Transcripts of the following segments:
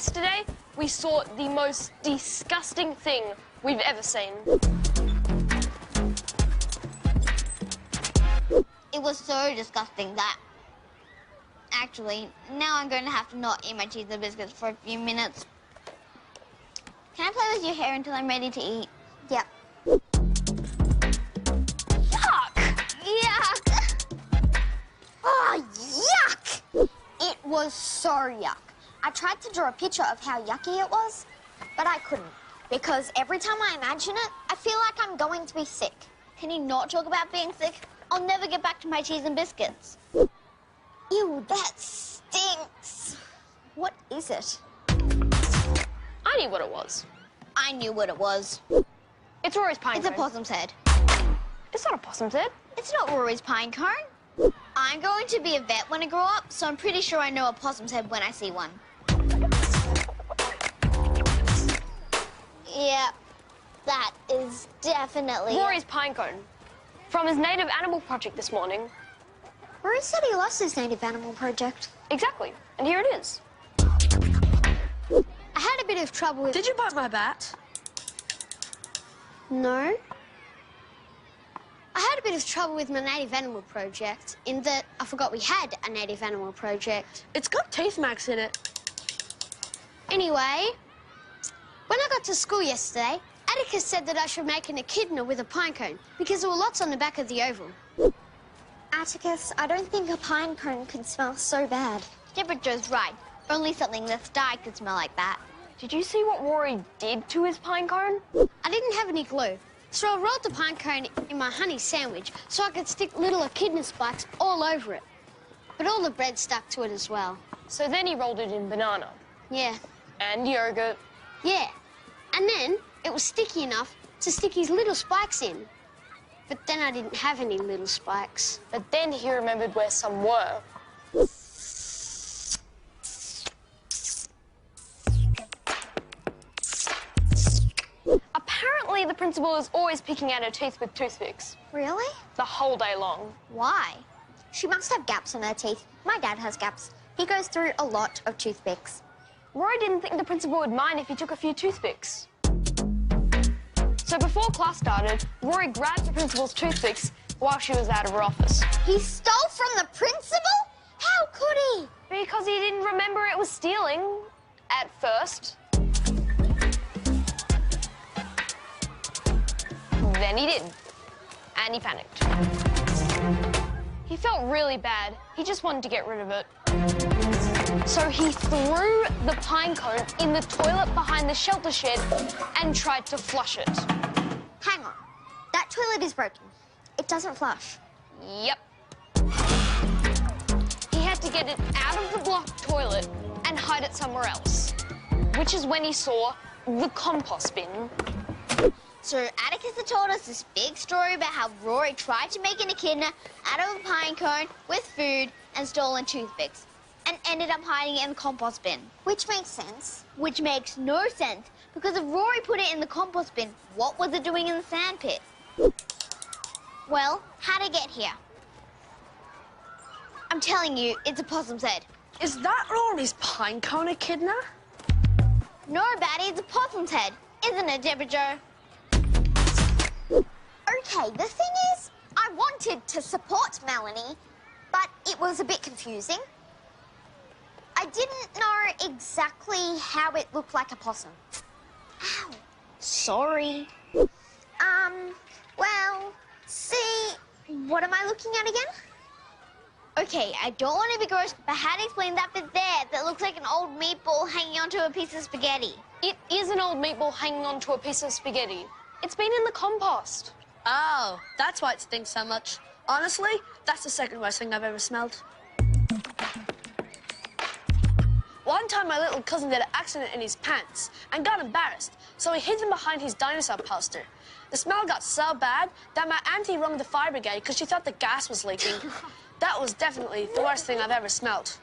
yesterday, we saw the most disgusting thing we've ever seen. It was so disgusting that... Actually, now I'm going to have to not eat my cheese and biscuits for a few minutes. Can I play with your hair until I'm ready to eat? Yep. Yuck! Yuck! Oh, yuck! It was so yuck. I tried to draw a picture of how yucky it was, but I couldn't. Because every time I imagine it, I feel like I'm going to be sick. Can you not talk about being sick? I'll never get back to my cheese and biscuits. Ew, that stinks. What is it? I knew what it was. I knew what it was. It's Rory's pine It's cone. a possum's head. It's not a possum's head. It's not Rory's pine cone. I'm going to be a vet when I grow up, so I'm pretty sure I know a possum's head when I see one. Yeah, that is definitely... Rory's pine cone. From his native animal project this morning. Rory said he lost his native animal project. Exactly. And here it is. I had a bit of trouble with... Did you bite my bat? No. I had a bit of trouble with my native animal project in that I forgot we had a native animal project. It's got teeth marks in it. Anyway, when I got to school yesterday, Atticus said that I should make an echidna with a pine cone because there were lots on the back of the oval. Atticus, I don't think a pine cone could smell so bad. Deborah's right. Only something that's dyed could smell like that. Did you see what Rory did to his pine cone? I didn't have any glue, so I rolled the pine cone in my honey sandwich so I could stick little echidna spikes all over it. But all the bread stuck to it as well. So then he rolled it in banana. Yeah. And yogurt. Yeah. And then it was sticky enough to stick his little spikes in. But then I didn't have any little spikes. But then he remembered where some were. Apparently, the principal is always picking at her teeth with toothpicks. Really? The whole day long. Why? She must have gaps in her teeth. My dad has gaps. He goes through a lot of toothpicks. Rory didn't think the principal would mind if he took a few toothpicks. So before class started, Rory grabbed the principal's toothpicks while she was out of her office. He stole from the principal? How could he? Because he didn't remember it was stealing at first. Then he did. And he panicked. He felt really bad. He just wanted to get rid of it. So he threw the pine cone in the toilet behind the shelter shed and tried to flush it. Hang on. That toilet is broken. It doesn't flush. Yep. He had to get it out of the blocked toilet and hide it somewhere else, which is when he saw the compost bin. So Atticus had told us this big story about how Rory tried to make an echidna out of a pine cone with food and stolen toothpicks and ended up hiding it in the compost bin. Which makes sense. Which makes no sense, because if Rory put it in the compost bin, what was it doing in the sandpit? Well, how'd it get here? I'm telling you, it's a possum's head. Is that Rory's pine cone echidna? No, Batty, it's a possum's head. Isn't it, Deborah Jo? Okay, the thing is, I wanted to support Melanie, but it was a bit confusing. I didn't know exactly how it looked like a possum. Ow. Sorry. Well, see, what am I looking at again? Okay, I don't want to be gross, but how to explain that bit there that looks like an old meatball hanging onto a piece of spaghetti? It is an old meatball hanging onto a piece of spaghetti. It's been in the compost. Oh, that's why it stinks so much. Honestly, that's the second worst thing I've ever smelled. One time, my little cousin did an accident in his pants and got embarrassed, so he hid them behind his dinosaur poster. The smell got so bad that my auntie rung the fire brigade because she thought the gas was leaking. That was definitely the worst thing I've ever smelled.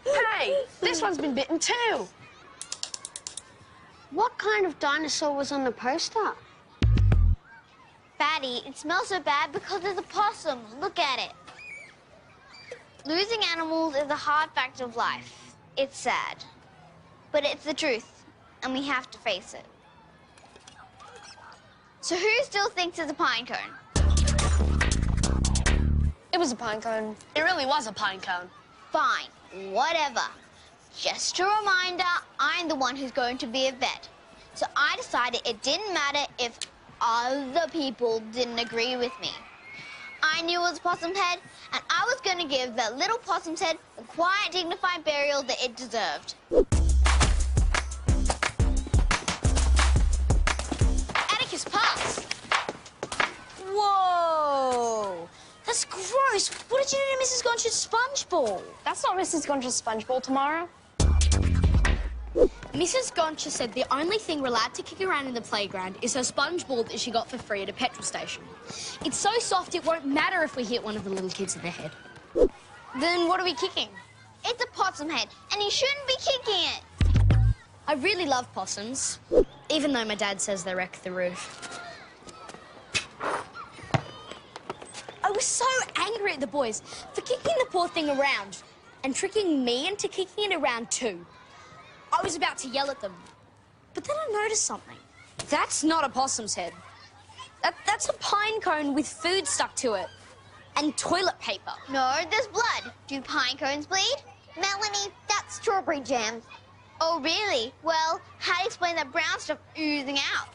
Hey, this one's been bitten too. What kind of dinosaur was on the poster? Batty, it smells so bad because of the possums. Look at it. Losing animals is a hard fact of life. It's sad. but it's the truth, and we have to face it. So who still thinks it's a pine cone? It was a pine cone. It really was a pine cone. Fine, whatever. Just a reminder, I'm the one who's going to be a vet. So I decided it didn't matter if other people didn't agree with me. I knew it was Possum's head, and I was going to give that little Possum's head the quiet, dignified burial that it deserved. Atticus, pass. Whoa! That's gross. What did you do to Mrs. Gonch's sponge ball? That's not Mrs. Gonch's sponge ball tomorrow. Mrs. Goncha said the only thing we're allowed to kick around in the playground is her sponge ball that she got for free at a petrol station. It's so soft it won't matter if we hit one of the little kids in the head. Then what are we kicking? It's a possum head, and you shouldn't be kicking it. I really love possums, even though my dad says they wreck the roof. I was so angry at the boys for kicking the poor thing around and tricking me into kicking it around too. I was about to yell at them, but then I noticed something. That's not a possum's head. That's a pine cone with food stuck to it and toilet paper. No, there's blood. Do pine cones bleed? Melanie, that's strawberry jam. Oh, really? Well, how do you explain that brown stuff oozing out?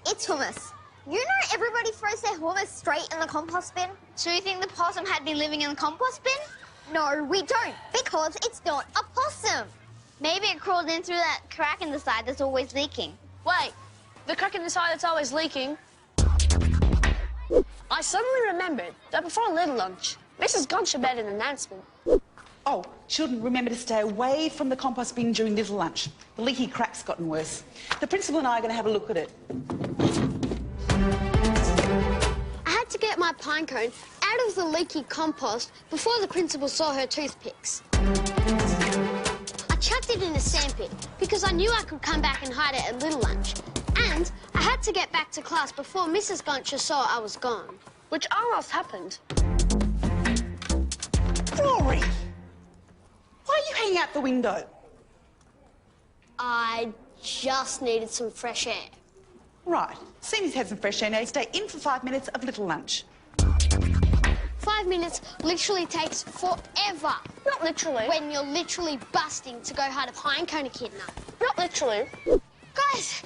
It's hummus. You know everybody throws their hummus straight in the compost bin? So you think the possum had been living in the compost bin? No, we don't, because it's not a possum. Maybe it crawled in through that crack in the side that's always leaking. Wait, the crack in the side that's always leaking. I suddenly remembered that before little lunch, Mrs. Goncha made an announcement. Oh, children, remember to stay away from the compost bin during little lunch. The leaky crack's gotten worse. The principal and I are going to have a look at it. I had to get my pine cone out of the leaky compost before the principal saw her toothpicks. I chucked it in the sandpit because I knew I could come back and hide it at little lunch. And I had to get back to class before Mrs. Goncha saw I was gone. Which almost happened. Rory! Why are you hanging out the window? I just needed some fresh air. Right. Senior's had some fresh air now. Stay in for 5 minutes of little lunch. 5 minutes literally takes forever. Not literally. When you're literally busting to go hide a pine cone echidna. Not literally. Guys,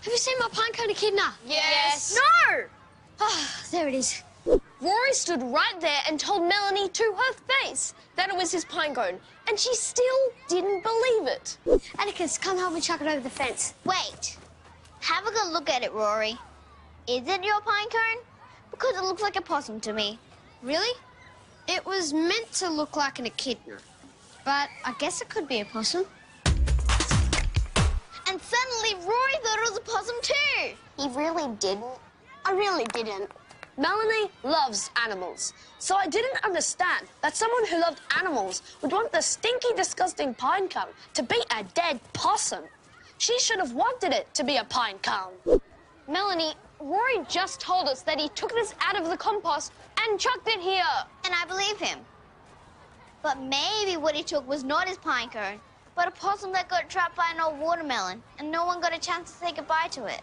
have you seen my pine cone echidna? Yes. No! Oh, there it is. Rory stood right there and told Melanie to her face that it was his pine cone, and she still didn't believe it. Atticus, come help me chuck it over the fence. Wait. Have a good look at it, Rory. Is it your pine cone? Because it looks like a possum to me. Really? It was meant to look like an echidna, but I guess it could be a possum. And suddenly, Rory thought it was a possum too. He really didn't. I really didn't. Melanie loves animals, so I didn't understand that someone who loved animals would want the stinky, disgusting pine cone to be a dead possum. She should have wanted it to be a pine cone. Melanie, Rory just told us that he took this out of the compost and chucked it here. And I believe him. But maybe what he took was not his pine cone, but a possum that got trapped by an old watermelon, and no one got a chance to say goodbye to it.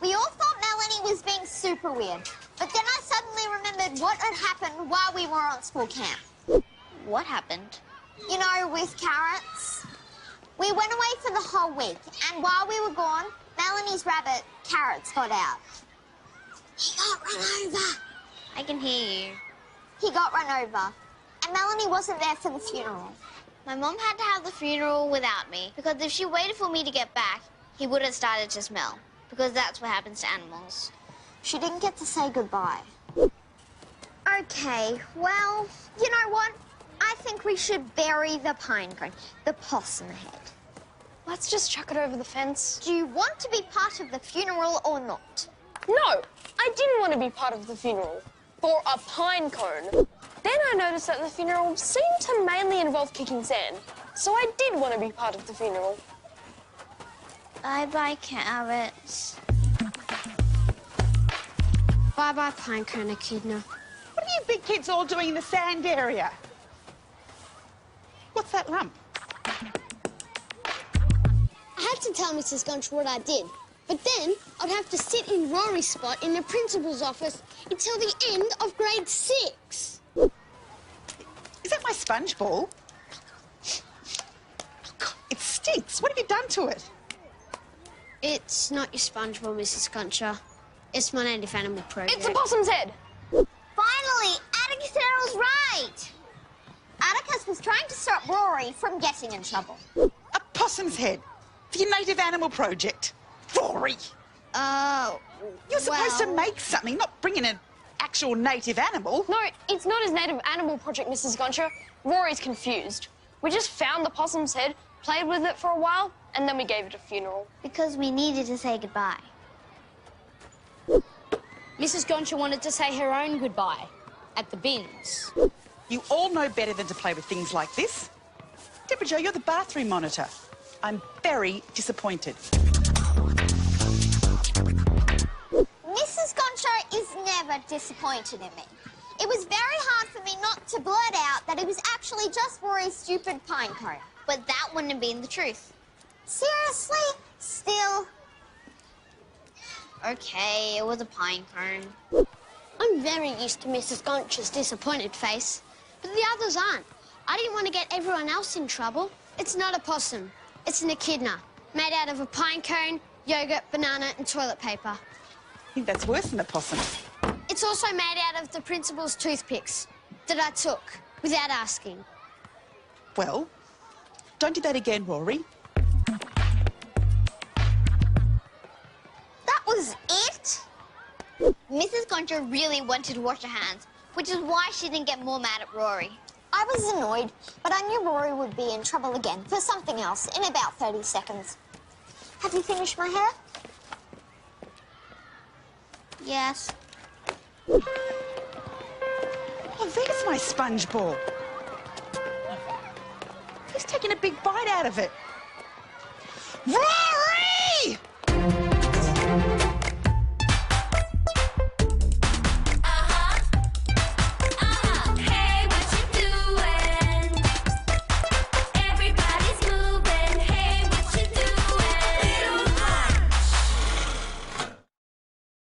We all thought Melanie was being super weird, but then I suddenly remembered what had happened while we were on school camp. What happened? You know, with Carrots. We went away for the whole week, and while we were gone, Melanie's rabbit, Carrots, got out. He got run over. I can hear you. He got run over, and Melanie wasn't there for the funeral. My mom had to have the funeral without me, because if she waited for me to get back, he would have started to smell, because that's what happens to animals. She didn't get to say goodbye. Okay, well, you know what? I think we should bury the pine cone, the possum head. Let's just chuck it over the fence. Do you want to be part of the funeral or not? No, I didn't want to be part of the funeral for a pine cone. Then I noticed that the funeral seemed to mainly involve kicking sand, so I did want to be part of the funeral. Bye-bye, Carrots. Bye-bye, pine cone echidna. What are you big kids all doing in the sand area? What's that lump? like to tell Mrs. Gunch what I did, but then I'd have to sit in Rory's spot in the principal's office until the end of grade 6. Is that my sponge ball? Oh, God, it stinks. What have you done to it? It's not your sponge ball, Mrs. Guncher. It's my native animal project. It's a possum's head. Finally, Atticus said I was right. Atticus was trying to stop Rory from getting in trouble. A possum's head for your native animal project. Rory, you're supposed to make something, not bring in an actual native animal. No, it's not his native animal project, Mrs. Goncher. Rory's confused. We just found the possum's head, played with it for a while, and then we gave it a funeral. Because we needed to say goodbye. Mrs. Goncher wanted to say her own goodbye at the bins. You all know better than to play with things like this. Deborah Jo, you're the bathroom monitor. I'm very disappointed. Mrs. Goncho is never disappointed in me. It was very hard for me not to blurt out that it was actually just Rory's stupid pine cone. But that wouldn't have been the truth. Seriously? Still? Okay, it was a pine cone. I'm very used to Mrs. Goncher's disappointed face, but the others aren't. I didn't want to get everyone else in trouble. It's not a possum. It's an echidna, made out of a pine cone, yogurt, banana and toilet paper. I think that's worse than a possum. It's also made out of the principal's toothpicks that I took without asking. Well, don't do that again, Rory. That was it? Mrs. Goncho really wanted to wash her hands, which is why she didn't get more mad at Rory. I was annoyed, but I knew Rory would be in trouble again for something else in about 30 seconds. Have you finished my hair? Yes. Oh, there's my sponge ball. He's taking a big bite out of it. Rory!